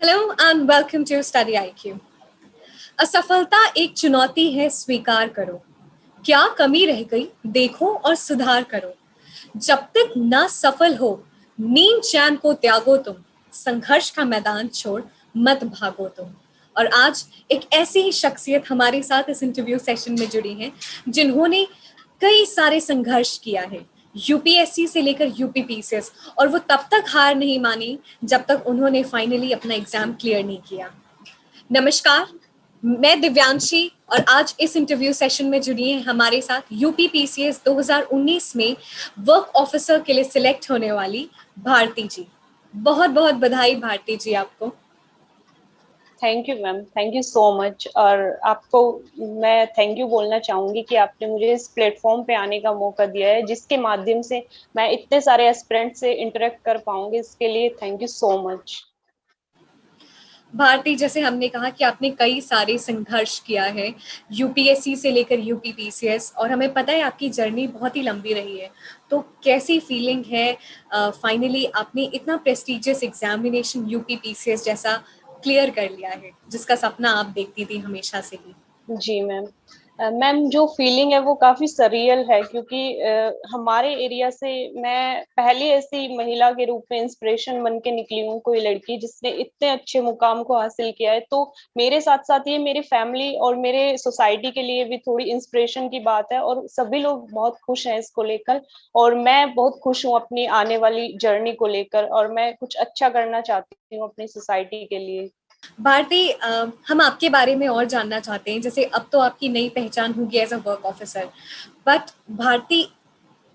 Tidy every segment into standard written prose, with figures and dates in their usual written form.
Hello and welcome to Study IQ. असफलता एक चुनौती है, स्वीकार करो। क्या कमी रह गई देखो और सुधार करो। जब तक ना सफल हो नींद चैन को त्यागो तुम। संघर्ष का मैदान छोड़ मत भागो तुम। और आज एक ऐसी ही शख्सियत हमारे साथ इस इंटरव्यू सेशन में जुड़ी हैं जिन्होंने कई सारे संघर्ष किया है, यूपीएससी से लेकर यूपीपीसीएस, और वो तब तक हार नहीं मानी जब तक उन्होंने फाइनली अपना एग्जाम क्लियर नहीं किया। नमस्कार, मैं दिव्यांशी और आज इस इंटरव्यू सेशन में जुड़ी हैं हमारे साथ यूपीपीसीएस 2019 में वर्क ऑफिसर के लिए सिलेक्ट होने वाली भारती जी। बहुत बहुत बधाई भारती जी आपको। Thank you ma'am, thank you so much. और आपको मैं थैंक यू बोलना चाहूंगी कि आपने मुझे इस प्लेटफॉर्म पे आने का मौका दिया है, जिसके माध्यम से मैं इतने सारे एस्पिरेंट से इंटरेक्ट कर पाऊंगी। इसके लिए thank you so much. Bharti, जैसे हमने कहा कि आपने कई सारे संघर्ष किया है यूपीएससी से लेकर यूपीपीसीएस, और हमें पता है आपकी जर्नी बहुत ही लंबी रही है। तो कैसी फीलिंग है फाइनली आपने इतना प्रेस्टिजियस एग्जामिनेशन यूपीपीसीएस जैसा क्लियर कर लिया है, जिसका सपना आप देखती थी हमेशा से ही? जी मैम। मैम, जो फीलिंग है वो काफी सरियल है, क्योंकि हमारे एरिया से मैं पहली ऐसी महिला के रूप में इंस्पिरेशन बन के निकली हूँ, कोई लड़की जिसने इतने अच्छे मुकाम को हासिल किया है। तो मेरे साथ साथ ये मेरी फैमिली और मेरे सोसाइटी के लिए भी थोड़ी इंस्पिरेशन की बात है, और सभी लोग बहुत खुश हैं इसको लेकर। और मैं बहुत खुश हूँ अपनी आने वाली जर्नी को लेकर, और मैं कुछ अच्छा करना चाहती हूँ अपनी सोसाइटी के लिए। भारती, हम आपके बारे में और जानना चाहते हैं। जैसे अब तो आपकी नई पहचान होगी as a work officer, but Bharti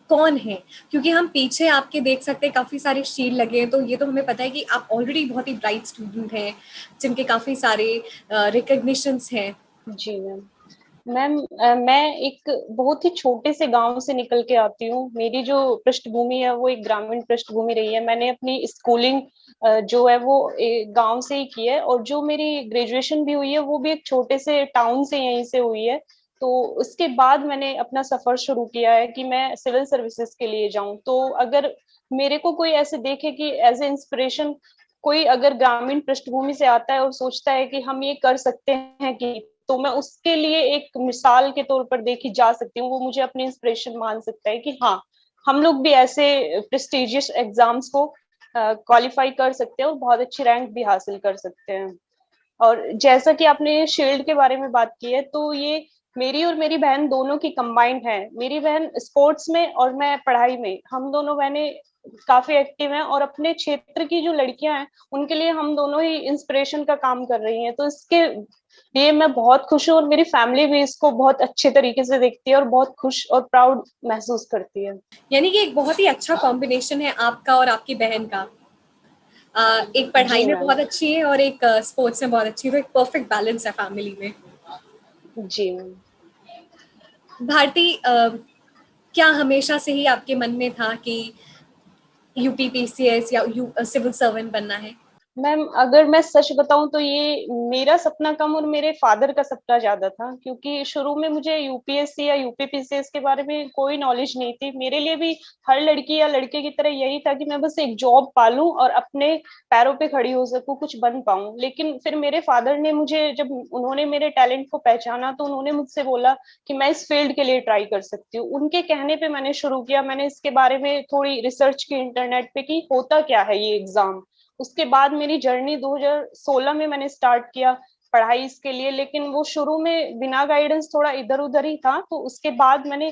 कौन है? क्योंकि हम पीछे आपके देख सकते हैं काफी सारे शील्ड लगे हैं, तो ये तो हमें पता है कि आप ऑलरेडी बहुत ही ब्राइट स्टूडेंट हैं जिनके काफी सारे रिकॉग्निशंस हैं। जी मैम। मैम, मैं एक बहुत ही छोटे से गांव से निकल के आती हूँ। मेरी जो पृष्ठभूमि है वो एक ग्रामीण पृष्ठभूमि रही है। मैंने अपनी स्कूलिंग जो है वो गांव से ही की है, और जो मेरी ग्रेजुएशन भी हुई है वो भी एक छोटे से टाउन से यहीं से हुई है। तो उसके बाद मैंने अपना सफर शुरू किया है कि मैं सिविल सर्विसेज के लिए जाऊं। तो अगर मेरे को कोई ऐसे देखे कि एज ए इंस्पिरेशन, कोई अगर ग्रामीण पृष्ठभूमि से आता है और सोचता है कि हम ये कर सकते हैं, कि तो मैं उसके लिए एक मिसाल के तौर पर देखी जा सकती हूँ। वो मुझे अपनी इंस्पिरेशन मान सकता है कि हाँ, हम लोग भी ऐसे प्रेस्टिजियस एग्जाम्स को क्वालिफाई कर सकते हैं और बहुत अच्छी रैंक भी हासिल कर सकते हैं। और जैसा कि आपने शील्ड के बारे में बात की है, तो ये मेरी और मेरी बहन दोनों की कंबाइंड है। मेरी बहन स्पोर्ट्स में और मैं पढ़ाई में, हम दोनों बहनें काफी एक्टिव हैं, और अपने क्षेत्र की जो लड़कियां हैं उनके लिए हम दोनों ही इंस्पिरेशन का काम कर रही हैं। तो इसके लिए मैं बहुत खुश हूँ, और मेरी फैमिली भी इसको बहुत अच्छे तरीके से देखती है और बहुत खुश और प्राउड महसूस करती है। यानी कि एक बहुत ही अच्छा कॉम्बिनेशन है आपका और आपकी बहन का। एक पढ़ाई जी में मैम। बहुत अच्छी है और एक स्पोर्ट्स में बहुत अच्छी है, तो एक परफेक्ट बैलेंस है फैमिली में। जी मैम। भारती, क्या हमेशा से ही आपके मन में था कि यूपीपीसीएस या सिविल सर्वेंट बनना है? मैम, अगर मैं सच बताऊं तो ये मेरा सपना कम और मेरे फादर का सपना ज्यादा था, क्योंकि शुरू में मुझे यूपीएससी या यूपीपीसीएस के बारे में कोई नॉलेज नहीं थी। मेरे लिए भी हर लड़की या लड़के की तरह यही था कि मैं बस एक जॉब पालूं और अपने पैरों पे खड़ी हो सकूं, कुछ बन पाऊं। लेकिन फिर मेरे फादर ने मुझे, जब उन्होंने मेरे टैलेंट को पहचाना, तो उन्होंने मुझसे बोला कि मैं इस फील्ड के लिए ट्राई कर सकती हूँ। उनके कहने पे मैंने शुरू किया। मैंने इसके बारे में थोड़ी रिसर्च की इंटरनेट पे कि होता क्या है ये एग्जाम। उसके बाद मेरी जर्नी 2016 में मैंने स्टार्ट किया पढ़ाई इसके लिए। लेकिन वो शुरू में बिना गाइडेंस थोड़ा इधर उधर ही था। तो उसके बाद मैंने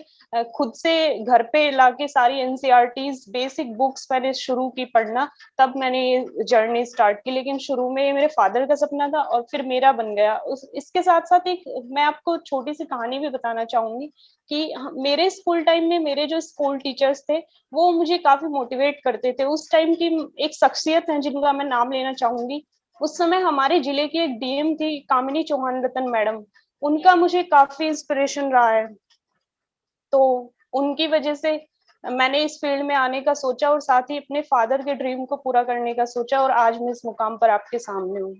खुद से घर पे लाके सारी एनसीईआरटीज बेसिक बुक्स मैंने शुरू की पढ़ना। तब मैंने ये जर्नी स्टार्ट की। लेकिन शुरू में ये मेरे फादर का सपना था और फिर मेरा बन गया। इसके साथ साथ एक मैं आपको छोटी सी कहानी भी बताना चाहूंगी कि मेरे स्कूल टाइम में मेरे जो स्कूल टीचर्स थे वो मुझे काफी मोटिवेट करते थे। उस टाइम की एक शख्सियत है जिनका मैं नाम लेना चाहूंगी। उस समय हमारे जिले की एक डीएम थी, कामिनी चौहान रतन मैडम। उनका मुझे काफी इंस्पिरेशन रहा है। तो उनकी वजह से मैंने इस फील्ड में आने का सोचा, और साथ ही अपने फादर के ड्रीम को पूरा करने का सोचा, और आज मैं इस मुकाम पर आपके सामने हूँ।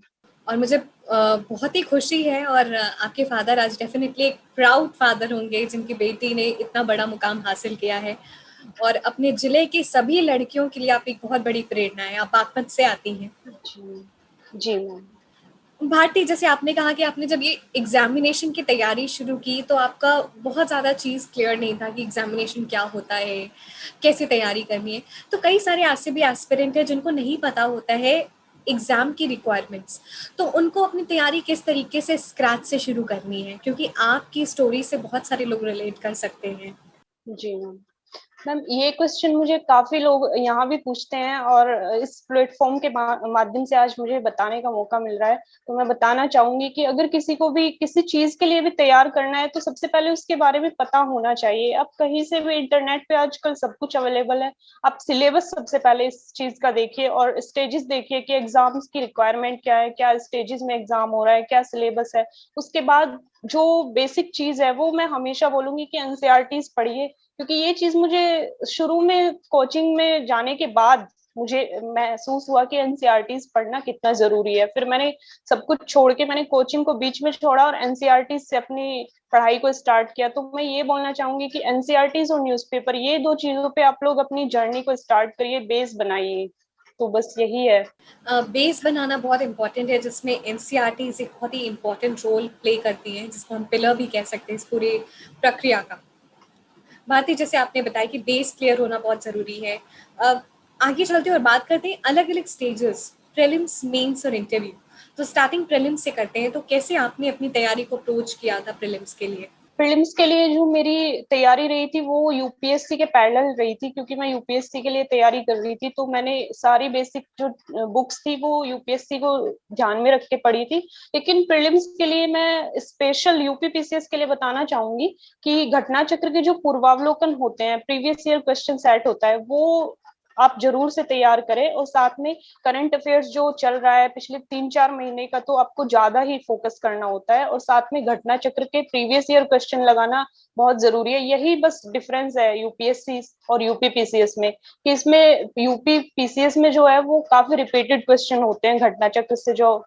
और मुझे बहुत ही खुशी है, और आपके फादर आज डेफिनेटली एक प्राउड फादर होंगे जिनकी बेटी ने इतना बड़ा मुकाम हासिल किया है। और अपने जिले की सभी लड़कियों के लिए आप एक बहुत बड़ी प्रेरणा है। आप बागपत से आती हैं। जी जी मैम। भारती, जैसे आपने कहा कि आपने जब ये एग्जामिनेशन की तैयारी शुरू की तो आपका बहुत ज़्यादा चीज़ क्लियर नहीं था कि एग्जामिनेशन क्या होता है, कैसे तैयारी करनी है। तो कई सारे ऐसे भी एस्पिरेंट हैं जिनको नहीं पता होता है एग्जाम की रिक्वायरमेंट्स, तो उनको अपनी तैयारी किस तरीके से स्क्रैच से शुरू करनी है, क्योंकि आपकी स्टोरी से बहुत सारे लोग रिलेट कर सकते हैं। जी मैम। मैम ये क्वेश्चन मुझे काफी लोग यहाँ भी पूछते हैं, और इस प्लेटफॉर्म के माध्यम से आज मुझे बताने का मौका मिल रहा है। तो मैं बताना चाहूंगी कि अगर किसी को भी किसी चीज के लिए भी तैयार करना है तो सबसे पहले उसके बारे में पता होना चाहिए। आप कहीं से भी इंटरनेट पे आजकल सब कुछ अवेलेबल है। आप सिलेबस सबसे पहले इस चीज का देखिए और स्टेजेस देखिए कि एग्जाम्स की रिक्वायरमेंट क्या है, क्या स्टेजेस में एग्जाम हो रहा है, क्या सिलेबस है। उसके बाद जो बेसिक चीज है वो मैं हमेशा बोलूंगी कि एनसीईआरटीज पढ़िए, क्योंकि ये चीज मुझे शुरू में कोचिंग में जाने के बाद मुझे महसूस हुआ कि एनसीईआरटीज पढ़ना कितना जरूरी है। फिर मैंने सब कुछ छोड़ के मैंने कोचिंग को बीच में छोड़ा और एनसीईआरटीज से अपनी पढ़ाई को स्टार्ट किया। तो मैं ये बोलना चाहूंगी कि एनसीईआरटीज और न्यूज़पेपर, ये दो चीजों पे आप लोग अपनी जर्नी को स्टार्ट करिए, बेस बनाइए। तो बस यही है। बेस बनाना बहुत इंपॉर्टेंट है, जिसमें एनसीईआरटी एक बहुत ही इंपॉर्टेंट रोल प्ले करती है, जिसको हम पिलर भी कह सकते हैं इस पूरे प्रक्रिया का। भारती, जैसे आपने बताया कि बेस क्लियर होना बहुत ज़रूरी है। आगे चलते हैं और बात करते हैं अलग अलग स्टेजेस, प्रीलिम्स, मेंस और इंटरव्यू। तो स्टार्टिंग प्रीलिम्स से करते हैं, तो कैसे आपने अपनी तैयारी को अप्रोच किया था प्रीलिम्स के लिए? प्रीलिम्स के लिए जो मेरी तैयारी रही थी वो यूपीएससी के पैरेलल रही थी, क्योंकि मैं यूपीएससी के लिए तैयारी कर रही थी। तो मैंने सारी बेसिक जो बुक्स थी वो यूपीएससी को ध्यान में रख के पढ़ी थी। लेकिन प्रीलिम्स के लिए मैं स्पेशल यूपीपीसीएस के लिए बताना चाहूंगी कि घटना चक्र के जो पूर्वावलोकन होते हैं, प्रीवियस ईयर क्वेश्चन सेट होता है, वो आप जरूर से तैयार करें। और साथ में करंट अफेयर्स जो चल रहा है पिछले 3-4 महीने का, तो आपको ज्यादा ही फोकस करना होता है। और साथ में घटना चक्र के प्रीवियस ईयर क्वेश्चन लगाना बहुत जरूरी है। यही बस डिफरेंस है यूपीएससी और यूपीपीसीएस में, कि इसमें यूपीपीसीएस में जो है वो काफी रिपीटेड क्वेश्चन होते हैं घटना चक्र से जो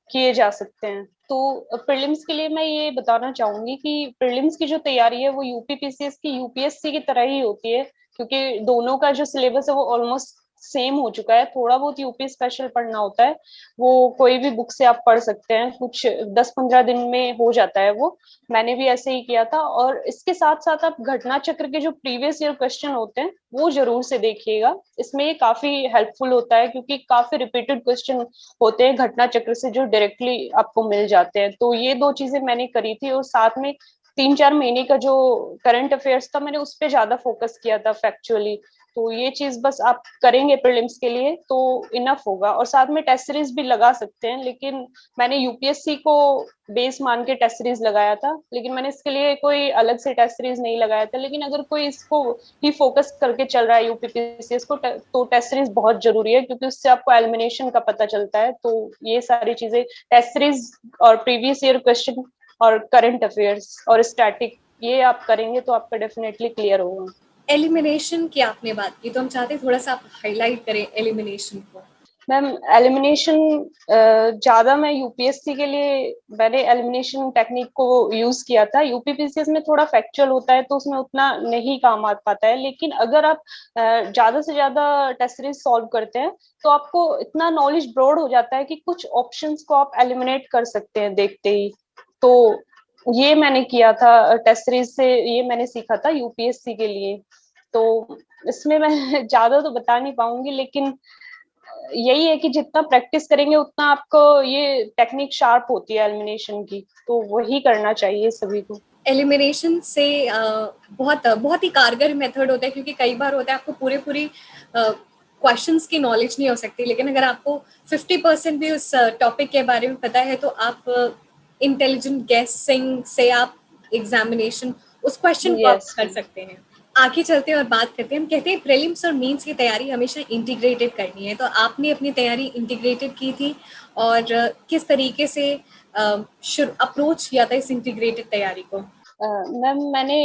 किए जा सकते हैं। तो प्रीलिम्स के लिए मैं ये बताना चाहूंगी कि प्रीलिम्स की जो तैयारी है वो यूपीपीसीएस की यूपीएससी की तरह ही होती है, क्योंकि दोनों का जो सिलेबस है वो ऑलमोस्ट सेम हो चुका है। थोड़ा बहुत यूपी स्पेशल पढ़ना होता है, वो कोई भी बुक से आप पढ़ सकते हैं, कुछ 10-15 दिन में हो जाता है वो। मैंने भी ऐसे ही किया था। और इसके साथ साथ आप घटना चक्र के जो प्रीवियस ईयर क्वेश्चन होते हैं वो जरूर से देखिएगा। इसमें ये काफी हेल्पफुल होता है, क्योंकि काफी रिपीटेड क्वेश्चन होते हैं घटना चक्र से जो डायरेक्टली आपको मिल जाते हैं। तो ये दो चीजें मैंने करी थी। और साथ में 3-4 महीने का जो करंट अफेयर्स था मैंने उस पर ज्यादा फोकस किया था फैक्चुअली। तो ये चीज बस आप करेंगे प्रीलिम्स के लिए तो इनफ होगा। और साथ में टेस्ट सीरीज भी लगा सकते हैं, लेकिन मैंने यूपीएससी को बेस मान के टेस्ट सीरीज लगाया था। लेकिन मैंने इसके लिए कोई अलग से टेस्ट सीरीज नहीं लगाया था। लेकिन अगर कोई इसको ही फोकस करके चल रहा है यूपीपीसीएस को, तो टेस्ट सीरीज बहुत जरूरी है, क्योंकि उससे आपको एलिमिनेशन का पता चलता है। तो ये सारी चीजें, टेस्ट सीरीज और प्रीवियस ईयर क्वेश्चन और करंट अफेयर्स और स्टैटिक, ये आप करेंगे तो आपका डेफिनेटली क्लियर होगा। एलिमिनेशन की आपने बात की, तो हम चाहते हैं थोड़ा सा आप हाईलाइट करें एलिमिनेशन को। मैम एलिमिनेशन ज्यादा मैं यूपीएससी के लिए मैंने एलिमिनेशन टेक्निक को यूज किया था। यूपीपीसीएस में थोड़ा फैक्चुअल होता है तो उसमें उतना नहीं काम आ पाता है। लेकिन अगर आप ज्यादा से ज्यादा टेस्ट सीरीज सॉल्व करते हैं तो आपको इतना नॉलेज ब्रॉड हो जाता है कि कुछ ऑप्शंस को आप एलिमिनेट कर सकते हैं देखते ही। तो ये मैंने किया था टेस्ट सीरीज से, ये मैंने सीखा था यूपीएससी के लिए। तो इसमें मैं ज्यादा तो बता नहीं पाऊंगी, लेकिन यही है कि जितना प्रैक्टिस करेंगे उतना आपको ये टेक्निक शार्प होती है एलिमिनेशन की। तो वही करना चाहिए सभी को। एलिमिनेशन से बहुत बहुत ही कारगर मेथड होता है, क्योंकि कई बार होता है आपको पूरे पूरी क्वेश्चंस की नॉलेज नहीं हो सकती, लेकिन अगर आपको 50% भी उस टॉपिक के बारे में पता है तो आप इंटेलिजेंट गेसिंग से आप एग्जामिनेशन उस क्वेश्चन को आप यस। कर सकते हैं। आगे चलते हैं और बात करते हैं। हम कहते हैं प्रीलिम्स और मेंस की तैयारी हमेशा इंटीग्रेटेड करनी है, तो आपने अपनी तैयारी इंटीग्रेटेड की थी और किस तरीके से अप्रोच किया था इस इंटीग्रेटेड तैयारी को? मैम मैंने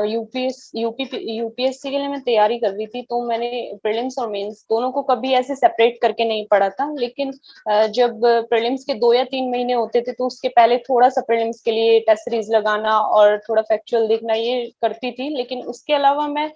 यूपीएससी के लिए मैं तैयारी कर रही थी, तो मैंने प्रीलिम्स और मेंस दोनों को कभी ऐसे सेपरेट करके नहीं पढ़ा था। लेकिन जब प्रीलिम्स के 2 या 3 महीने होते थे तो उसके पहले थोड़ा सा प्रीलिम्स के लिए टेस्ट सीरीज लगाना और थोड़ा फैक्चुअल देखना ये करती थी। लेकिन उसके अलावा मैं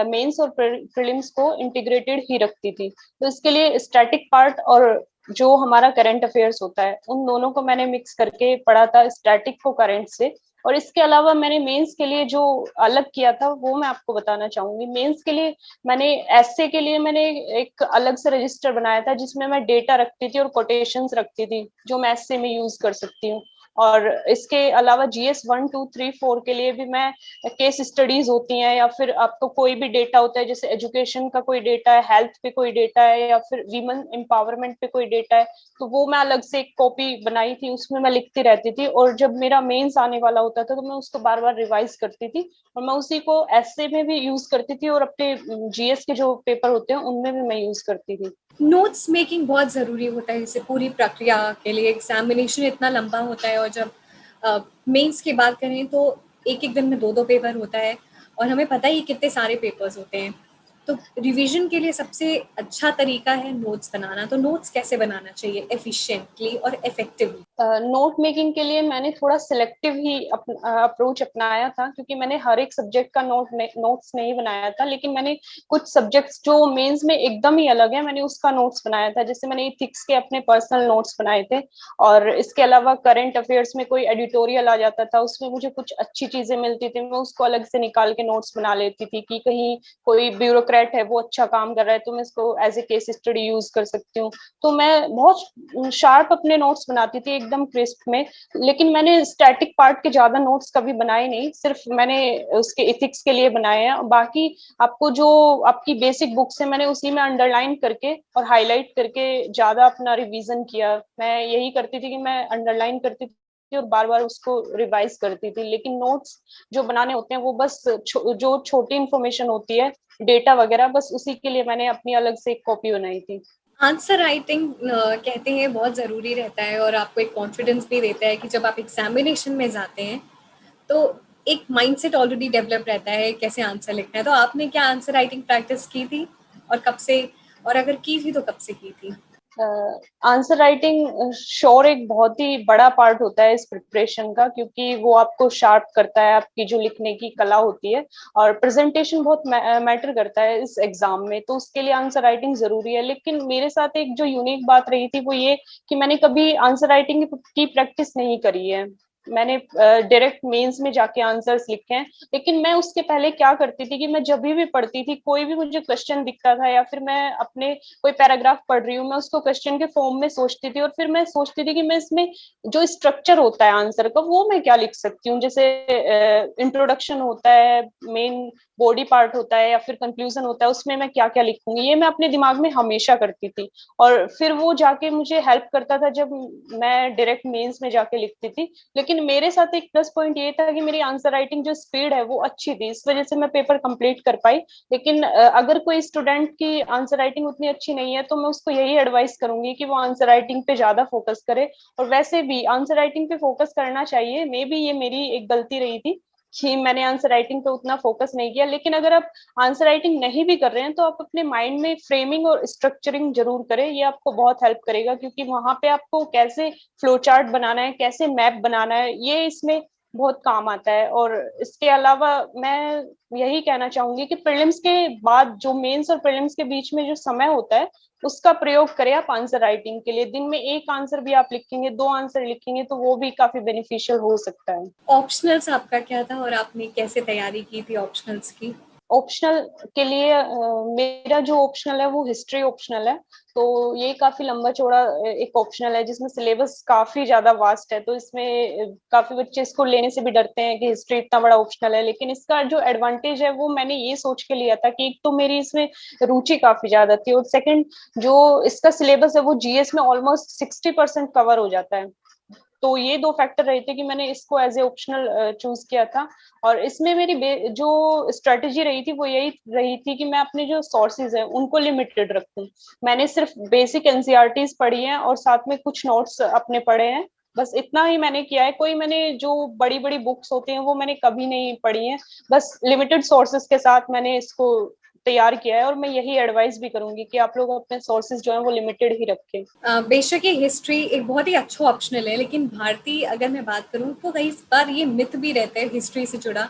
मेंस और प्रीलिम्स को इंटीग्रेटेड ही रखती थी। तो इसके लिए स्टैटिक पार्ट और जो हमारा करंट अफेयर्स होता है उन दोनों को मैंने मिक्स करके पढ़ा था, स्टैटिक को करंट से। और इसके अलावा मैंने मेंस के लिए जो अलग किया था वो मैं आपको बताना चाहूंगी। मेंस के लिए मैंने एसए के लिए मैंने एक अलग से रजिस्टर बनाया था जिसमें मैं डेटा रखती थी और कोटेशंस रखती थी जो मैं एसए में यूज कर सकती हूँ। और इसके अलावा जीएस 1, 2, 3, 4 के लिए भी मैं केस स्टडीज होती हैं या फिर आपको कोई भी डेटा होता है, जैसे एजुकेशन का कोई डेटा है, हेल्थ पे कोई डेटा है या फिर वीमेन एम्पावरमेंट पे कोई डेटा है, तो वो मैं अलग से एक कॉपी बनाई थी, उसमें मैं लिखती रहती थी। और जब मेरा मेंस आने वाला होता था तो मैं उसको बार बार रिवाइज करती थी और मैं उसी को एसए में भी यूज करती थी और अपने जीएस के जो पेपर होते हैं उनमें भी मैं यूज करती थी। नोट्स मेकिंग बहुत ज़रूरी होता है इसे पूरी प्रक्रिया के लिए। एग्जामिनेशन इतना लंबा होता है और जब मेंस की बात करें तो एक एक दिन में दो दो पेपर होता है और हमें पता ही कितने सारे पेपर्स होते हैं। तो रिवीजन के लिए सबसे अच्छा तरीका है नोट्स बनाना। तो नोट्स कैसे बनाना चाहिए एफिशिएंटली और इफेक्टिवली? नोट मेकिंग के लिए मैंने थोड़ा सिलेक्टिव ही अप्रोच अपनाया था, क्योंकि मैंने हर एक सब्जेक्ट का नोट्स नहीं बनाया था, लेकिन मैंने कुछ सब्जेक्ट्स जो मेंस में एकदम ही अलग है मैंने उसका नोट्स बनाया था। जैसे मैंने इथिक्स के अपने पर्सनल नोट्स बनाए थे। और इसके अलावा करंट अफेयर्स में कोई एडिटोरियल आ जाता था, उसमें मुझे कुछ अच्छी चीजें मिलती थी, मैं उसको अलग से निकाल के नोट्स बना लेती थी कि कहीं कोई ब्यूरोक्रेट है वो अच्छा काम कर रहा है तो मैं इसको as a case study use कर सकती हूँ। तो मैं बहुत शार्प अपने नोट्स बनाती थी, एकदम क्रिस्प में। लेकिन मैंने स्टैटिक पार्ट के ज्यादा नोट्स कभी बनाए नहीं, सिर्फ मैंने उसके इथिक्स के लिए बनाए हैं। बाकी आपको जो आपकी बेसिक बुक्स है मैंने उसी में अंडरलाइन करके और हाईलाइट करके ज्यादा अपना रिवीजन किया। मैं यही करती थी कि मैं अंडरलाइन करती थी और बार बार उसको रिवाइज करती थी। लेकिन नोट्स जो बनाने होते हैं वो बस जो छोटी इंफॉर्मेशन होती है, डेटा वगैरह, बस उसी के लिए मैंने अपनी अलग से एक कॉपी बनाई थी। आंसर राइटिंग कहते हैं बहुत ज़रूरी रहता है और आपको एक कॉन्फिडेंस भी देता है कि जब आप एग्जामिनेशन में जाते हैं तो एक माइंडसेट ऑलरेडी डेवलप रहता है कैसे आंसर लिखना है। तो आपने क्या आंसर राइटिंग प्रैक्टिस की थी और कब से, और अगर की थी तो कब से की थी? आंसर राइटिंग श्योर एक बहुत ही बड़ा पार्ट होता है इस प्रिपरेशन का, क्योंकि वो आपको शार्प करता है, आपकी जो लिखने की कला होती है। और प्रेजेंटेशन बहुत मैटर करता है इस एग्जाम में, तो उसके लिए आंसर राइटिंग जरूरी है। लेकिन मेरे साथ एक जो यूनिक बात रही थी वो ये कि मैंने कभी आंसर राइटिंग की प्रैक्टिस नहीं करी है। मैंने डायरेक्ट मेंस में जाके आंसर्स लिखे हैं। लेकिन मैं उसके पहले क्या करती थी कि मैं जब भी पढ़ती थी, कोई भी मुझे क्वेश्चन दिखता था या फिर मैं अपने कोई पैराग्राफ पढ़ रही हूँ, मैं उसको क्वेश्चन के फॉर्म में सोचती थी और फिर मैं सोचती थी कि मैं इसमें जो स्ट्रक्चर होता है आंसर का वो मैं क्या लिख सकती हूँ। जैसे इंट्रोडक्शन होता है, मेन बॉडी पार्ट होता है या फिर कंक्लूजन होता है, उसमें मैं क्या क्या लिखूंगी, ये मैं अपने दिमाग में हमेशा करती थी। और फिर वो जाके मुझे हेल्प करता था जब मैं डायरेक्ट मेंस में जाके लिखती थी। लेकिन मेरे साथ एक प्लस पॉइंट ये था कि मेरी आंसर राइटिंग जो स्पीड है वो अच्छी थी, इस वजह से मैं पेपर कंप्लीट कर पाई। लेकिन अगर कोई स्टूडेंट की आंसर राइटिंग उतनी अच्छी नहीं है तो मैं उसको यही एडवाइस करूंगी कि वो आंसर राइटिंग पे ज्यादा फोकस करे। और वैसे भी आंसर राइटिंग पे फोकस करना चाहिए। मे बी ये मेरी एक गलती रही थी कि मैंने आंसर राइटिंग पे उतना फोकस नहीं किया। लेकिन अगर आप आंसर राइटिंग नहीं भी कर रहे हैं तो आप अपने माइंड में फ्रेमिंग और स्ट्रक्चरिंग जरूर करें, ये आपको बहुत हेल्प करेगा। क्योंकि वहां पे आपको कैसे फ्लो चार्ट बनाना है, कैसे मैप बनाना है, ये इसमें बहुत काम आता है। और इसके अलावा मैं यही कहना चाहूंगी कि प्रीलिम्स के बाद जो मेंस और प्रीलिम्स के बीच में जो समय होता है उसका प्रयोग करें आप आंसर राइटिंग के लिए। दिन में एक आंसर भी आप लिखेंगे, दो आंसर लिखेंगे तो वो भी काफी बेनिफिशियल हो सकता है। ऑप्शनल्स आपका क्या था और आपने कैसे तैयारी की थी ऑप्शनल्स की? ऑप्शनल के लिए मेरा जो ऑप्शनल है वो हिस्ट्री ऑप्शनल है। तो ये काफी लंबा चौड़ा एक ऑप्शनल है जिसमें सिलेबस काफी ज्यादा वास्ट है। तो इसमें काफी बच्चे इसको लेने से भी डरते हैं कि हिस्ट्री इतना बड़ा ऑप्शनल है। लेकिन इसका जो एडवांटेज है वो मैंने ये सोच के लिया था कि एक तो मेरी इसमें रुचि काफी ज्यादा थी और सेकंड जो इसका सिलेबस है वो जीएस में ऑलमोस्ट 60% कवर हो जाता है। तो ये दो फैक्टर रहे थे कि मैंने इसको एज ए ऑप्शनल चूज किया था। और इसमें मेरी जो स्ट्रेटेजी रही थी वो यही रही थी कि मैं अपने जो सोर्सेज है उनको लिमिटेड रखूं। मैंने सिर्फ बेसिक एनसीईआरटीज पढ़ी हैं और साथ में कुछ नोट्स अपने पढ़े हैं, बस इतना ही मैंने किया है। कोई मैंने जो बड़ी बड़ी बुक्स होती हैं वो मैंने कभी नहीं पढ़ी हैं। बस लिमिटेड सोर्सेज के साथ मैंने इसको तैयार किया है। और मैं यही एडवाइस भी करूंगी कि आप लोग अपने सोर्सेज जो है वो लिमिटेड ही रखें। बेशक ये हिस्ट्री एक बहुत ही अच्छा ऑप्शनल है, लेकिन भारतीय अगर मैं बात करूं तो कई बार ये मिथ भी रहता है हिस्ट्री से जुड़ा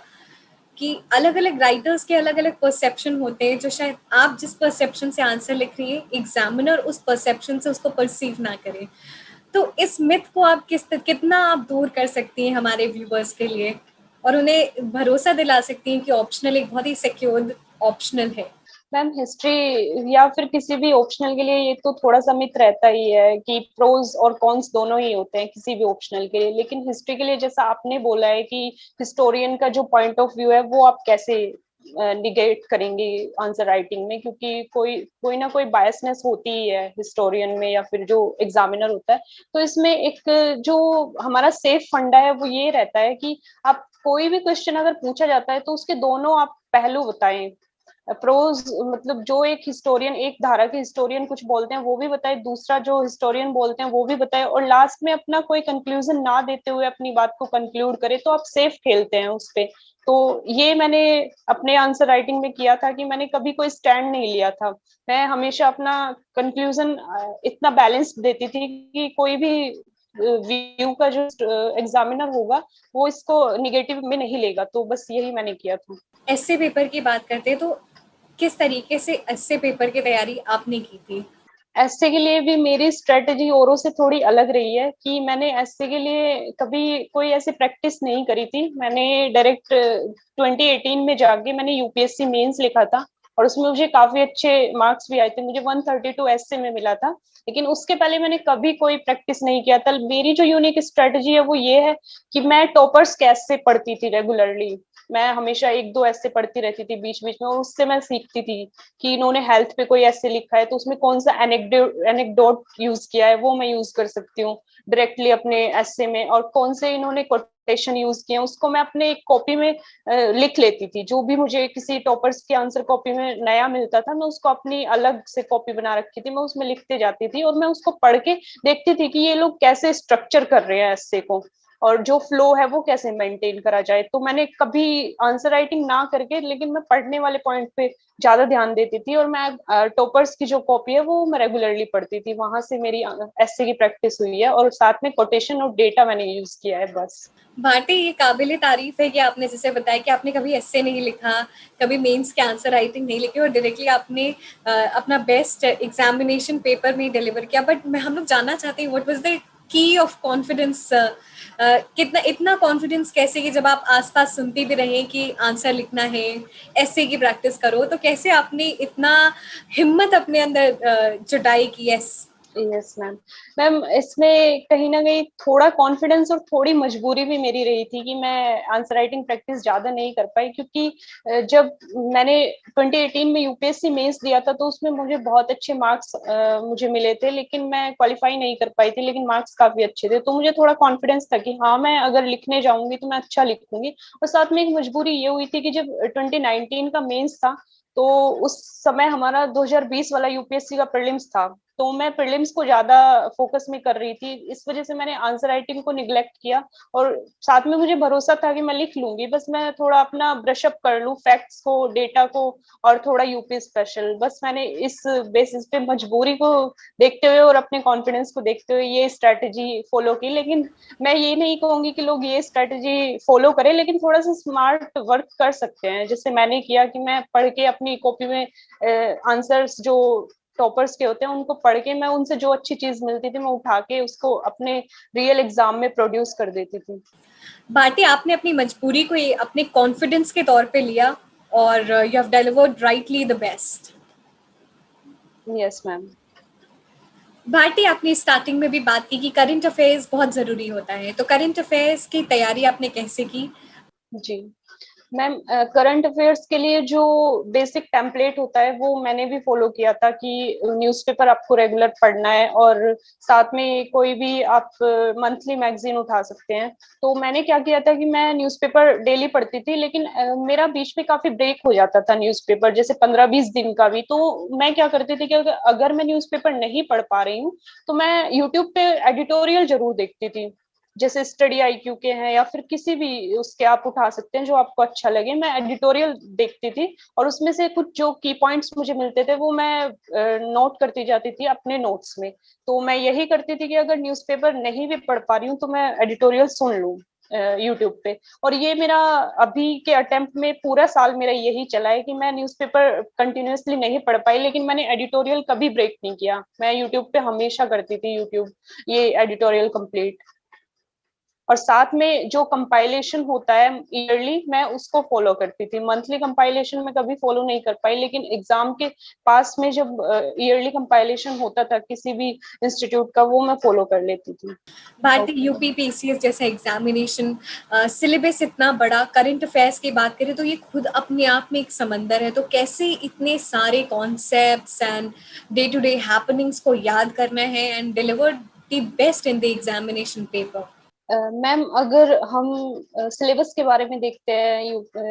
कि अलग अलग राइटर्स के अलग अलग परसेप्शन होते हैं, जो शायद आप जिस परसेप्शन से आंसर लिख रही है एग्जामिनर उस परसेप्शन से उसको परसीव ना करे। तो इस मिथ को आप कितना आप दूर कर सकती हैं हमारे व्यूवर्स के लिए, और उन्हें भरोसा दिला सकती हैं कि ऑप्शनल एक बहुत ही सिक्योर ऑप्शनल है? मैम हिस्ट्री या फिर किसी भी ऑप्शनल के लिए ये तो थोड़ा सा मिथ रहता ही है कि प्रोज और कॉन्स दोनों ही होते हैं किसी भी ऑप्शनल के लिए, लेकिन हिस्ट्री के लिए जैसा आपने बोला है कि हिस्टोरियन का जो पॉइंट ऑफ व्यू है वो आप कैसे निगेट करेंगे आंसर राइटिंग में, क्योंकि कोई कोई ना कोई बायसनेस होती ही है हिस्टोरियन में या फिर जो एग्जामिनर होता है। तो इसमें एक जो हमारा सेफ फंडा है वो ये रहता है कि आप कोई भी क्वेश्चन अगर पूछा जाता है तो उसके दोनों आप पहलू बताएं। प्रोज मतलब जो एक हिस्टोरियन, एक धारा के हिस्टोरियन कुछ बोलते हैं वो भी बताए, दूसरा जो हिस्टोरियन बोलते हैं वो भी बताए, और लास्ट में अपना कोई कंक्लूजन ना देते हुए अपनी बात को कंक्लूड करे, तो आप सेफ खेलते हैं उस पे। तो ये मैंने अपने आंसर राइटिंग में किया था कि मैंने कभी कोई स्टैंड नहीं लिया था। मैं हमेशा अपना कंक्लूजन इतना बैलेंस देती थी कि कोई भी व्यू का जो एग्जामिनर होगा वो इसको निगेटिव में नहीं लेगा। तो बस यही मैंने किया था। एस्से पेपर की बात करते हैं तो किस तरीके से एस्से पेपर की तैयारी आपने की थी? एसए के लिए भी मेरी स्ट्रेटेजी औरों से थोड़ी अलग रही है कि मैंने एसए के लिए कभी कोई ऐसी प्रैक्टिस नहीं करी थी। मैंने डायरेक्ट 2018 में जाके मैंने यूपीएससी मेंस लिखा था और उसमें मुझे काफी अच्छे मार्क्स भी आए थे, मुझे 132 एसए में मिला था। लेकिन उसके पहले मैंने कभी कोई प्रैक्टिस नहीं किया था। मेरी जो यूनिक स्ट्रेटेजी है वो ये है कि मैं टॉपर्स कैसे पढ़ती थी रेगुलरली। मैं हमेशा एक दो ऐसे पढ़ती रहती थी बीच बीच में, और उससे मैं सीखती थी कि इन्होंने हेल्थ पे कोई ऐसे लिखा है तो उसमें कौन सा एनेक्डोट यूज किया है वो मैं यूज कर सकती हूँ डायरेक्टली अपने ऐसे में, और कौन से इन्होंने कोटेशन यूज किए हैं उसको मैं अपने एक कॉपी में लिख लेती थी। जो भी मुझे किसी टॉपर्स की आंसर कॉपी में नया मिलता था मैं उसको अपनी अलग से कॉपी बना रखी थी, मैं उसमें लिखते जाती थी और मैं उसको पढ़ के देखती थी कि ये लोग कैसे स्ट्रक्चर कर रहे हैं ऐसे को, और जो फ्लो है वो कैसे मेंटेन करा जाए। तो मैंने कभी आंसर राइटिंग ना करके लेकिन मैं पढ़ने वाले पॉइंट पे ज्यादा ध्यान देती थी, और मैं टॉपर्स की जो कॉपी है वो मैं रेगुलरली पढ़ती थी, वहां से मेरी एसए की प्रैक्टिस हुई है, और साथ में कोटेशन और डेटा मैंने यूज किया है बस। भाटी, ये काबिल तारीफ है कि आपने जैसे बताया कि आपने कभी एस्से नहीं लिखा, कभी मेंस के आंसर राइटिंग नहीं लिखी और डायरेक्टली आपने अपना बेस्ट एग्जामिनेशन पेपर में डिलीवर किया। बट मैं हम लोग जानना चाहते हैं what was the key of confidence? कितना इतना कॉन्फिडेंस कैसे कि जब आप आसपास सुनती भी रहे कि आंसर लिखना है, एस्से की प्रैक्टिस करो, तो कैसे आपने इतना हिम्मत अपने अंदर जुटाई कि यस? Yes ma'am. मैम इसमें कहीं ना कहीं थोड़ा कॉन्फिडेंस और थोड़ी मजबूरी भी मेरी रही थी कि मैं आंसर राइटिंग प्रैक्टिस ज्यादा नहीं कर पाई, क्योंकि जब मैंने 2018 में यूपीएससी मेंस दिया था तो उसमें मुझे बहुत अच्छे मार्क्स मुझे मिले थे, लेकिन मैं क्वालिफाई नहीं कर पाई थी, लेकिन मार्क्स काफी अच्छे थे। तो मुझे थोड़ा कॉन्फिडेंस था कि हाँ मैं अगर लिखने जाऊंगी तो मैं अच्छा लिखूंगी। और साथ में एक मजबूरी ये हुई थी कि जब 2019 का मेंस था तो उस समय हमारा 2020 वाला यूपीएससी का प्रीलिम्स था, तो मैं प्रीलिम्स को ज्यादा फोकस में कर रही थी, इस वजह से मैंने आंसर राइटिंग को निग्लेक्ट किया। और साथ में मुझे भरोसा था कि मैं लिख लूंगी, बस मैं थोड़ा अपना ब्रशअप कर लूं फैक्ट्स को, डेटा को, और थोड़ा यूपी स्पेशल। बस मैंने इस बेसिस पे मजबूरी को देखते हुए और अपने कॉन्फिडेंस को देखते हुए ये स्ट्रेटेजी फॉलो की। लेकिन मैं ये नहीं कहूंगी कि लोग ये स्ट्रेटेजी फॉलो करें, लेकिन थोड़ा सा स्मार्ट वर्क कर सकते हैं, जैसे मैंने किया कि मैं पढ़ के अपनी कॉपी में आंसर्स जो टॉपर्स के होते हैं उनको पढ़ के मैं उनसे जो अच्छी चीज मिलती थी मैं उठा के उसको अपने रियल एग्जाम में प्रोड्यूस कर देती थी। बाटी, आपने अपनी मजबूरी को अपने कॉन्फिडेंस के तौर पे लिया और you have delivered rightly the best. Yes ma'am. Bharti, आपने स्टार्टिंग में भी बात की कि करंट अफेयर्स बहुत जरूरी होता है, तो करंट अफेयर्स की तैयारी आपने कैसे की? जी मैम, करंट अफेयर्स के लिए जो बेसिक टेम्पलेट होता है वो मैंने भी फॉलो किया था कि न्यूज़पेपर आपको रेगुलर पढ़ना है और साथ में कोई भी आप मंथली मैगजीन उठा सकते हैं। तो मैंने क्या किया था कि मैं न्यूज़पेपर डेली पढ़ती थी, लेकिन मेरा बीच में काफी ब्रेक हो जाता था न्यूज़पेपर, जैसे 15-20 दिन का भी। तो मैं क्या करती थी कि अगर मैं न्यूज़पेपर नहीं पढ़ पा रही हूँ तो मैं यूट्यूब पे एडिटोरियल जरूर देखती थी, जैसे स्टडी आईक्यू के हैं या फिर किसी भी उसके आप उठा सकते हैं जो आपको अच्छा लगे। मैं एडिटोरियल देखती थी और उसमें से कुछ जो की पॉइंट्स मुझे मिलते थे वो मैं नोट करती जाती थी अपने नोट्स में। तो मैं यही करती थी कि अगर न्यूज़पेपर नहीं भी पढ़ पा रही हूँ तो मैं एडिटोरियल सुन लूँ। यूट्यूब पे। और ये मेरा अभी के अटेम्प्ट में पूरा साल मेरा यही चला है कि मैं न्यूज़पेपर कंटिन्यूअसली नहीं पढ़ पाई, लेकिन मैंने एडिटोरियल कभी ब्रेक नहीं किया। मैं यूट्यूब पे हमेशा करती थी यूट्यूब ये एडिटोरियल कंप्लीट। और साथ में जो कंपाइलेशन होता है ईयरली, मैं उसको फॉलो करती थी। मंथली कंपाइलेशन में कभी फॉलो नहीं कर पाई, लेकिन एग्जाम के पास में जब ईयरली कंपाइलेशन होता था किसी भी इंस्टीट्यूट का, वो मैं फॉलो कर लेती थी। भारतीय यूपी पीसीएस जैसा एग्जामिनेशन, सिलेबस इतना बड़ा, करंट अफेयर्स की बात करें तो ये खुद अपने आप में एक समंदर है। तो कैसे इतने सारे concepts and day to day happenings को याद करना है and deliver the best in the examination paper? Ma'am, अगर हम सिलेबस के बारे में देखते हैं,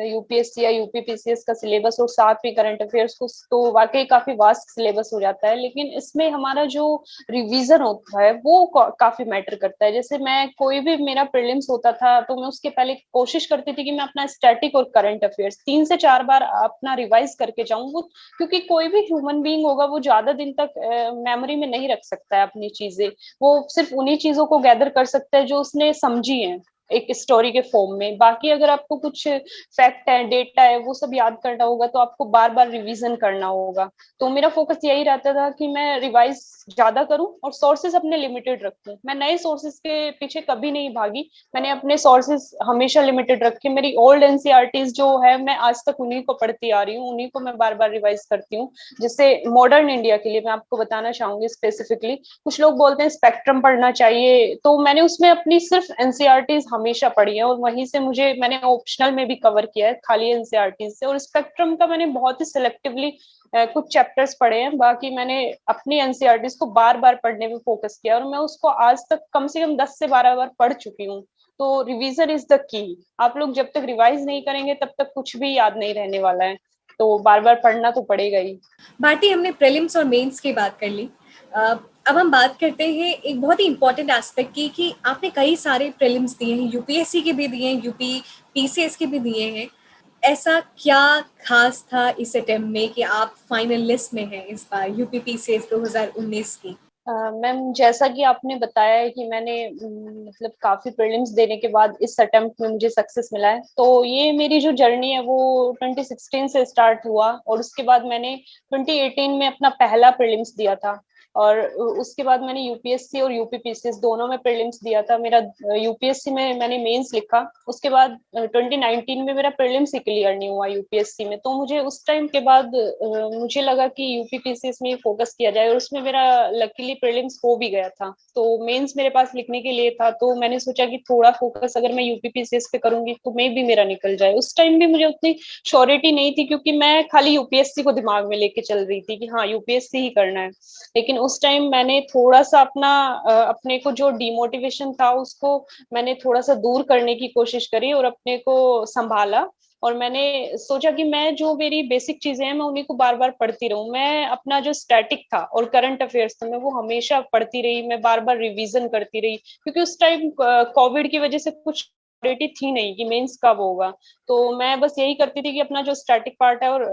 यूपीएससी या यूपीपीसीएस का सिलेबस और साथ में करंट अफेयर्स को, तो वाकई काफी वास्ट सिलेबस हो जाता है। लेकिन इसमें हमारा जो रिवीजन होता है वो काफी मैटर करता है। जैसे मैं कोई भी मेरा प्रीलिम्स होता था तो मैं उसके पहले कोशिश करती थी कि मैं अपना स्टैटिक और करंट अफेयर्स 3 से 4 बार अपना रिवाइज करके जाऊं। वो क्योंकि कोई भी ह्यूमन बीइंग होगा वो ज्यादा दिन तक मेमोरी में नहीं रख सकता है अपनी चीजें। वो सिर्फ उन्हीं चीजों को गैदर कर सकता है जो उसने समझी है एक स्टोरी के फॉर्म में। बाकी अगर आपको कुछ फैक्ट है, डेटा है, वो सब याद करना होगा तो आपको बार बार रिवीजन करना होगा। तो मेरा फोकस यही रहता था कि मैं रिवाइज ज्यादा करूं और सोर्सेज अपने लिमिटेड रखूं। मैं नए सोर्सेज के पीछे कभी नहीं भागी, मैंने अपने सोर्सेज हमेशा लिमिटेड रखे। मेरी ओल्ड एनसीईआरटीज जो है मैं आज तक उन्हीं को पढ़ती आ रही हूँ, उन्हीं को मैं बार बार रिवाइज करती हूँ। जिससे मॉडर्न इंडिया के लिए मैं आपको बताना चाहूंगी स्पेसिफिकली, कुछ लोग बोलते हैं स्पेक्ट्रम पढ़ना चाहिए, तो मैंने उसमें अपनी सिर्फ एनसीईआरटीज हमेशा पढ़ी है और वहीं से मैंने ऑप्शनल में भी कवर किया है खाली एनसीईआरटीज से। और स्पेक्ट्रम का मैंने बहुत ही सिलेक्टिवली कुछ चैप्टर्स पढ़े हैं, बाकी मैंने अपनी एनसीईआरटीज को बार बार पढ़ने में फोकस किया और मैं उसको आज तक कम से कम 10 से 12 बार पढ़ चुकी हूँ। तो रिवीजन इज द की। आप लोग जब तक रिवाइज नहीं करेंगे तब तक कुछ भी याद नहीं रहने वाला है, तो बार बार पढ़ना तो पड़ेगा ही। भारती, हमने प्रीलिम्स और मेंस की बात कर ली। अब हम बात करते हैं एक बहुत ही इंपॉर्टेंट एस्पेक्ट की कि आपने कई सारे प्रीलिम्स दिए हैं, यूपीएससी के भी दिए हैं, यूपी पीसीएस के भी दिए हैं। ऐसा क्या खास था इस अटेम्प्ट में कि आप फाइनल लिस्ट में हैं इस बार यूपी पीसीएस 2019 की? मैम, जैसा कि आपने बताया है कि मैंने मतलब काफी प्रीलिम्स देने के बाद इस अटेम्प्ट में मुझे सक्सेस मिला है, तो ये मेरी जो जर्नी है वो 2016 से स्टार्ट हुआ और उसके बाद मैंने 2018 में अपना पहला प्रीलिम्स दिया था। और उसके बाद मैंने यूपीएससी और यूपीपीसीएस दोनों में प्रीलिम्स दिया था। मेरा यूपीएससी में मैंने मेंस लिखा, उसके बाद 2019 में मेरा प्रीलिम्स ही क्लियर नहीं हुआ यूपीएससी में। तो मुझे उस टाइम के बाद मुझे लगा कि यूपीपीसीएस में फोकस किया जाए और उसमें मेरा लकीली प्रीलिम्स हो भी गया था। तो मेंस मेरे पास लिखने के लिए था, तो मैंने सोचा कि थोड़ा फोकस अगर मैं यूपीपीसीएस पे करूंगी तो मे भी मेरा निकल जाए। उस टाइम भी मुझे उतनी श्योरिटी नहीं थी क्योंकि मैं खाली यूपीएससी को दिमाग में लेके चल रही थी कि हाँ यूपीएससी ही करना है। लेकिन उस टाइम मैंने थोड़ा सा अपने को जो डिमोटिवेशन था उसको मैंने थोड़ा सा दूर करने की कोशिश करी और अपने को संभाला। और मैंने सोचा कि मैं जो मेरी बेसिक चीजें हैं मैं उन्हीं को बार बार पढ़ती रहूं। मैं अपना जो स्टैटिक था और करंट अफेयर्स था मैं वो हमेशा पढ़ती रही, मैं बार बार रिवीजन करती रही क्योंकि उस टाइम कोविड की वजह से कुछ क्लैरिटी थी नहीं कि मेंस कब होगा। तो मैं बस यही करती थी कि अपना जो स्टैटिक पार्ट है और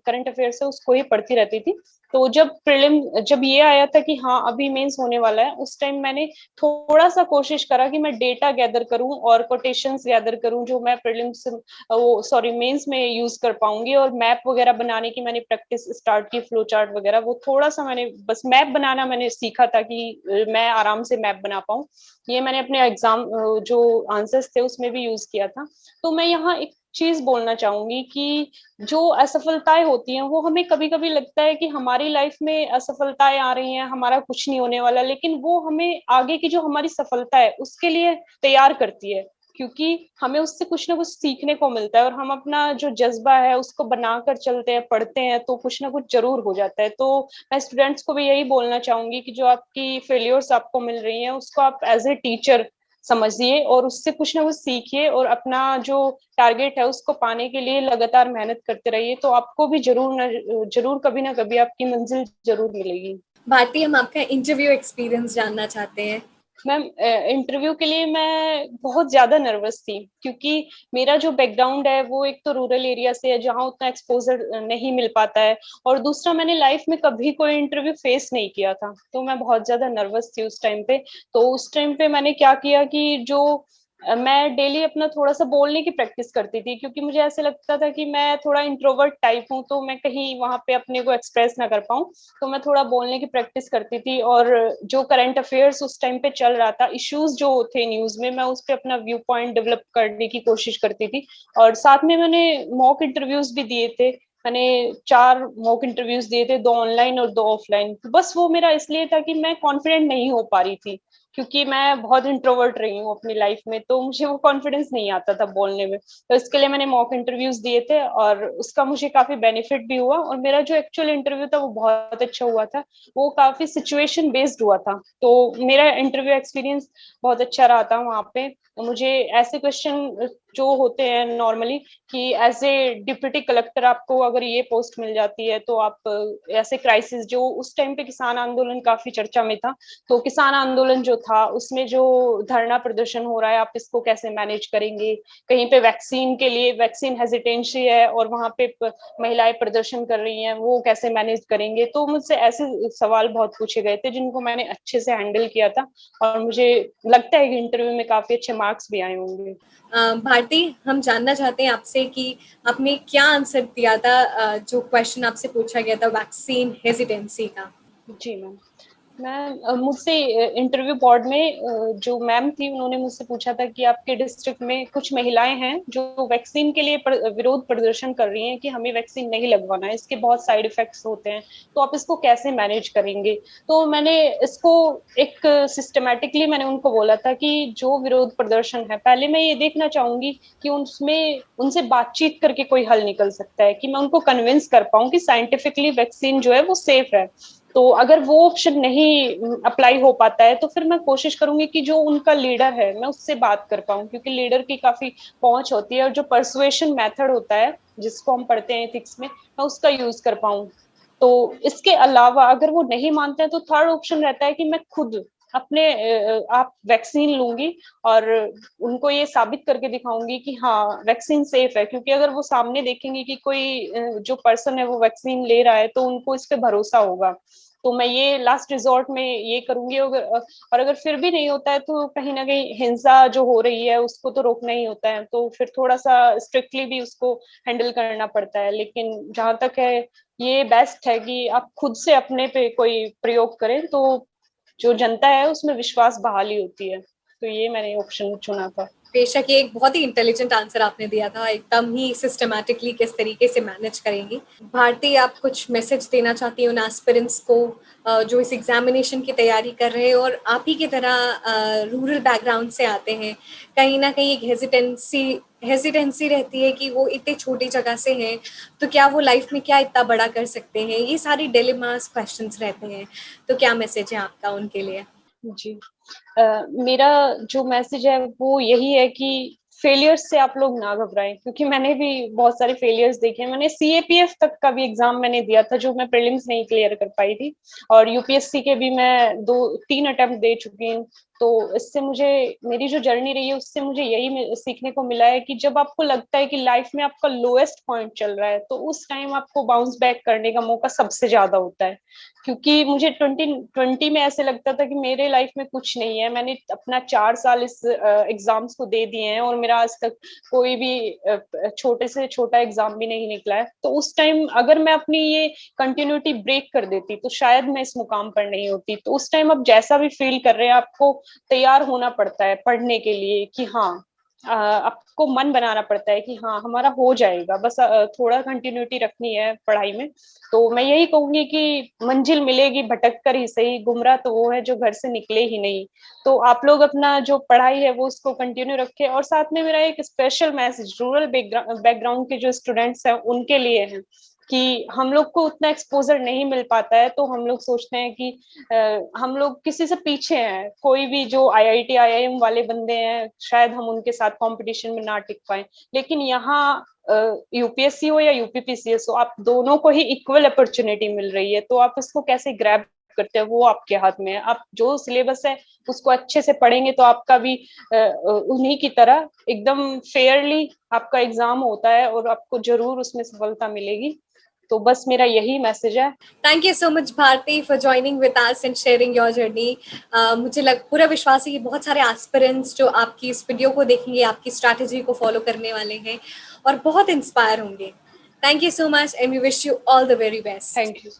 करंट अफेयर्स है उसको ही पढ़ती रहती थी। तो जब ये आया था कि हाँ अभी मेंस होने वाला है, उस टाइम मैंने थोड़ा सा कोशिश करा कि मैं डेटा गैदर करूं और कोटेशंस गैदर करूं जो मैं प्रीलिम्स वो सॉरी मेंस में यूज कर पाऊंगी। और मैप वगैरह बनाने की मैंने प्रैक्टिस स्टार्ट की, फ्लो चार्ट वगैरह वो थोड़ा सा मैंने बस मैप बनाना मैंने सीखा था कि मैं आराम से मैप बना पाऊं। ये मैंने अपने एग्जाम जो आंसर्स थे उसमें भी यूज किया था। तो मैं यहाँ एक चीज बोलना चाहूंगी कि जो असफलताएं होती हैं वो हमें कभी कभी लगता है कि हमारी लाइफ में असफलताएं आ रही हैं, हमारा कुछ नहीं होने वाला, लेकिन वो हमें आगे की जो हमारी सफलता है उसके लिए तैयार करती है क्योंकि हमें उससे कुछ ना कुछ सीखने को मिलता है और हम अपना जो जज्बा है उसको बनाकर चलते हैं, पढ़ते हैं तो कुछ ना कुछ जरूर हो जाता है। तो मैं स्टूडेंट्स को भी यही बोलना चाहूंगी कि जो आपकी फेलियर्स आपको मिल रही हैं उसको आप एज ए टीचर समझिए और उससे कुछ ना कुछ सीखिए और अपना जो टारगेट है उसको पाने के लिए लगातार मेहनत करते रहिए, तो आपको भी जरूर कभी ना कभी आपकी मंजिल जरूर मिलेगी। भारती, हम आपका इंटरव्यू एक्सपीरियंस जानना चाहते हैं। मैम, इंटरव्यू के लिए मैं बहुत ज्यादा नर्वस थी क्योंकि मेरा जो बैकग्राउंड है वो एक तो रूरल एरिया से है जहाँ उतना एक्सपोजर नहीं मिल पाता है और दूसरा मैंने लाइफ में कभी कोई इंटरव्यू फेस नहीं किया था, तो मैं बहुत ज्यादा नर्वस थी उस टाइम पे। तो उस टाइम पे मैंने क्या किया कि जो मैं डेली अपना थोड़ा सा बोलने की प्रैक्टिस करती थी, क्योंकि मुझे ऐसे लगता था कि मैं थोड़ा इंट्रोवर्ट टाइप हूँ, तो मैं कहीं वहां पे अपने को एक्सप्रेस ना कर पाऊँ। तो मैं थोड़ा बोलने की प्रैक्टिस करती थी, और जो करंट अफेयर्स उस टाइम पे चल रहा था, इश्यूज जो थे न्यूज में, मैं उस पर अपना व्यू पॉइंट डेवलप करने की कोशिश करती थी। और साथ में मैंने मॉक इंटरव्यूज भी दिए थे। मैंने 4 मॉक इंटरव्यूज दिए थे, 2 ऑनलाइन और 2 ऑफलाइन। बस वो मेरा इसलिए था कि मैं कॉन्फिडेंट नहीं हो पा रही थी, क्योंकि मैं बहुत इंट्रोवर्ट रही हूँ अपनी लाइफ में, तो मुझे वो कॉन्फिडेंस नहीं आता था बोलने में। तो इसके लिए मैंने मॉक इंटरव्यूज दिए थे, और उसका मुझे काफी बेनिफिट भी हुआ, और मेरा जो एक्चुअल इंटरव्यू था वो बहुत अच्छा हुआ था। वो काफी सिचुएशन बेस्ड हुआ था, तो मेरा इंटरव्यू एक्सपीरियंस बहुत अच्छा रहा था वहाँ पे। मुझे ऐसे क्वेश्चन जो होते हैं नॉर्मली, कि एज ए डिप्टी कलेक्टर आपको अगर ये पोस्ट मिल जाती है, तो आप ऐसे क्राइसिस, जो उस टाइम पे किसान आंदोलन काफी चर्चा में था, तो किसान आंदोलन जो था उसमें जो धरना प्रदर्शन हो रहा है, आप इसको कैसे मैनेज करेंगे? कहीं पे वैक्सीन के लिए वैक्सीन हेजिटेंसी है और वहां पे महिलाएं प्रदर्शन कर रही हैं, वो कैसे मैनेज करेंगे? तो मुझसे ऐसे सवाल बहुत पूछे गए थे, जिनको मैंने अच्छे से हैंडल किया था, और मुझे लगता है कि इंटरव्यू में काफी अच्छे मार्क्स भी आए होंगे। भारती, हम जानना चाहते हैं आपसे कि आपने क्या आंसर दिया था जो क्वेश्चन आपसे पूछा गया था वैक्सीन हेजिटेंसी का। जी मैम। मुझसे इंटरव्यू बोर्ड में जो मैम थी, उन्होंने मुझसे पूछा था कि आपके डिस्ट्रिक्ट में कुछ महिलाएं हैं जो वैक्सीन के लिए विरोध प्रदर्शन कर रही हैं कि हमें वैक्सीन नहीं लगवाना है, इसके बहुत साइड इफेक्ट्स होते हैं, तो आप इसको कैसे मैनेज करेंगे? तो मैंने इसको एक सिस्टमेटिकली मैंने उनको बोला था कि जो विरोध प्रदर्शन है, पहले मैं ये देखना चाहूंगी कि उसमें उनसे बातचीत करके कोई हल निकल सकता है, कि मैं उनको कन्विंस कर पाऊं कि साइंटिफिकली वैक्सीन जो है वो सेफ है। तो अगर वो ऑप्शन नहीं अप्लाई हो पाता है, तो फिर मैं कोशिश करूंगी कि जो उनका लीडर है, मैं उससे बात कर पाऊं, क्योंकि लीडर की काफी पहुंच होती है, और जो परसुएशन मेथड होता है जिसको हम पढ़ते हैं एथिक्स में, मैं उसका यूज कर पाऊं। तो इसके अलावा अगर वो नहीं मानते हैं, तो थर्ड ऑप्शन रहता है कि मैं खुद अपने आप वैक्सीन लूंगी, और उनको ये साबित करके दिखाऊंगी कि हाँ वैक्सीन सेफ है, क्योंकि अगर वो सामने देखेंगे कि कोई जो पर्सन है वो वैक्सीन ले रहा है, तो उनको इस पे भरोसा होगा। तो मैं ये लास्ट रिजॉर्ट में ये करूंगी। और अगर फिर भी नहीं होता है, तो कहीं ना कहीं हिंसा जो हो रही है उसको तो रोकना ही होता है, तो फिर थोड़ा सा स्ट्रिक्टली भी उसको हैंडल करना पड़ता है। लेकिन जहां तक है, ये बेस्ट है कि आप खुद से अपने पे कोई प्रयोग करें, तो जो जनता है उसमें विश्वास बहाली होती है। तो ये मैंने ऑप्शन चुना था। बेशक ये एक बहुत ही इंटेलिजेंट आंसर आपने दिया था, एकदम ही सिस्टमैटिकली किस तरीके से मैनेज करेंगी। भारती, आप कुछ मैसेज देना चाहती हैं उन एस्पिरेंट्स को जो इस एग्जामिनेशन की तैयारी कर रहे हैं और आप ही की तरह रूरल बैकग्राउंड से आते हैं? कहीं ना कहीं एक हेजिटेंसी रहती है कि वो इतने छोटी जगह से हैं, तो क्या वो लाइफ में क्या इतना बड़ा कर सकते हैं? ये सारी डिलेमास क्वेश्चंस रहते हैं, तो क्या मैसेज है आपका उनके लिए? जी। मेरा जो मैसेज है वो यही है कि फेलियर्स से आप लोग ना घबराएं, क्योंकि मैंने भी बहुत सारे फेलियर्स देखे हैं। मैंने सीएपीएफ तक का भी एग्जाम मैंने दिया था, जो मैं प्रीलिम्स नहीं क्लियर कर पाई थी, और यूपीएससी के भी मैं 2-3 अटेम्प्ट दे चुकी हूँ। तो इससे मुझे, मेरी जो जर्नी रही है उससे मुझे यही सीखने को मिला है कि जब आपको लगता है कि लाइफ में आपका लोएस्ट पॉइंट चल रहा है, तो उस टाइम आपको बाउंस बैक करने का मौका सबसे ज्यादा होता है। क्योंकि मुझे 2020 में ऐसे लगता था कि मेरे लाइफ में कुछ नहीं है, मैंने अपना 4 साल इस एग्जाम्स को दे दिए हैं, और मेरा आज तक कोई भी छोटे से छोटा एग्जाम भी नहीं निकला है। तो उस टाइम अगर मैं अपनी ये कंटिन्यूटी ब्रेक कर देती, तो शायद मैं इस मुकाम पर नहीं होती। तो उस टाइम आप जैसा भी फील कर रहे हैं, आपको तैयार होना पड़ता है पढ़ने के लिए, कि हाँ आपको मन बनाना पड़ता है कि हाँ हमारा हो जाएगा, बस थोड़ा कंटिन्यूटी रखनी है पढ़ाई में। तो मैं यही कहूंगी कि मंजिल मिलेगी भटक कर ही सही, गुमराह तो वो है जो घर से निकले ही नहीं। तो आप लोग अपना जो पढ़ाई है वो उसको कंटिन्यू रखें। और साथ में मेरा एक स्पेशल मैसेज रूरल बैकग्राउंड के जो स्टूडेंट्स हैं उनके लिए है, कि हम लोग को उतना एक्सपोजर नहीं मिल पाता है, तो हम लोग सोचते हैं कि हम लोग किसी से पीछे हैं। कोई भी जो आईआईटी आईआईएम वाले बंदे हैं, शायद हम उनके साथ कंपटीशन में ना टिक पाए। लेकिन यहाँ यूपीएससी हो या यूपीपीसीएस हो, आप दोनों को ही इक्वल अपॉर्चुनिटी मिल रही है। तो आप इसको कैसे ग्रैब करते हैं वो आपके हाथ में है। आप जो सिलेबस है उसको अच्छे से पढ़ेंगे, तो आपका भी उन्हीं की तरह एकदम फेयरली आपका एग्जाम होता है, और आपको जरूर उसमें सफलता मिलेगी। तो बस मेरा यही मैसेज है। Thank you so much Bharti for joining with us and sharing your journey. मुझे पूरा विश्वास है कि बहुत सारे एस्पिरेंट्स जो आपकी इस वीडियो को देखेंगे आपकी स्ट्रैटेजी को फॉलो करने वाले हैं और बहुत इंस्पायर होंगे। Thank you so much and we wish you all the very best. Thank you.